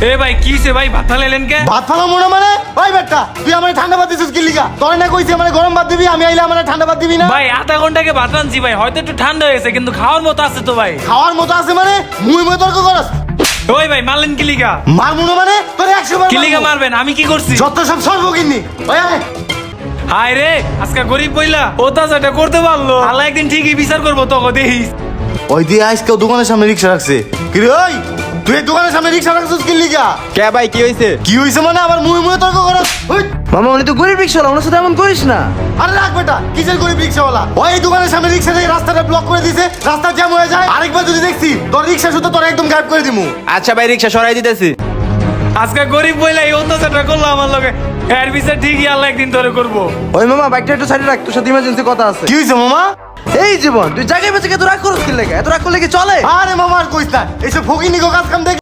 এ ভাই কি হইছে ভাই ভাত ফালাইলেন কে? ভাত ফালামো না মানে? ওই বেটা তুই আমারে ঠান্ডা ভাত দিছিস কি লিগা? তোরে না কইছি আমারে গরম ভাত দিবি, আমি আইলে আমারে ঠান্ডা ভাত দিবি না? ভাই আধা ঘন্টাকে ভাত রানছি ভাই, হয়তো একটু ঠান্ডা হয়েছে কিন্তু খাওয়ার মতো আছে তো ভাই। খাওয়ার মতো আছে মানে? মুই মুই তর্ক করস? ওই ভাই মারলেন কি লিগা? মারমু না মানে? তোরে 100 বার কি লিগা মারমু। মারবেন? আমি কি করছি? যত সব সর্বগিন্নি। ওই আয়। হায় রে আজকে গরিব বইলা ও তাজাটা করতে পারলো, আল্লাহ একদিন ঠিকই বিচার করবো তোকে দেখিস। ওই দিয়ে আজকে দোকানের সামনে রিকশা রাখছে। কি রে ওই? তুই এই দোকানের সামনে রিকশা রাখছিস কি লিগা? কে ভাই কি হইছে? কি হইছে মানে আবার মুই মুই তর্ক করস? ওই মামা উনি তো গরিব রিক্সাওয়ালা, ওনার সাথে এমন করিস না। আরে রাখ বেটা, কিসের গরিব রিকশাওয়ালা? ওই দোকানের সামনে রিকশা থেকে রাস্তাটা ব্লক করে দিয়েছে, রাস্তা জ্যাম হয়ে যায়। আরেকবার যদি দেখছি তোর রিকশা শুধু তোর একদম গায়েব করে দিমু। আচ্ছা ভাই রিক্সা সরাই দিতেছি। আজকে গরিব বইলা এই অত্যাচারটা করলো আমার লগে, এর বিচার ঠিকই আল্লাহ একদিন ধরে করবো। ওই মামা বাইকটা একটু সাইডে রাখ, তোর সাথে ইমার্জেন্সি কথা আছে। কি হইছে মামা? এই জীবন তুই জায়গায় বেঁচে এত রাগ করছিস কি লাগে? এত রাগ করলে কি চলে? আরে মামা আর কইস না, এইসব ফকিনিগো কাজ কাম দেখ।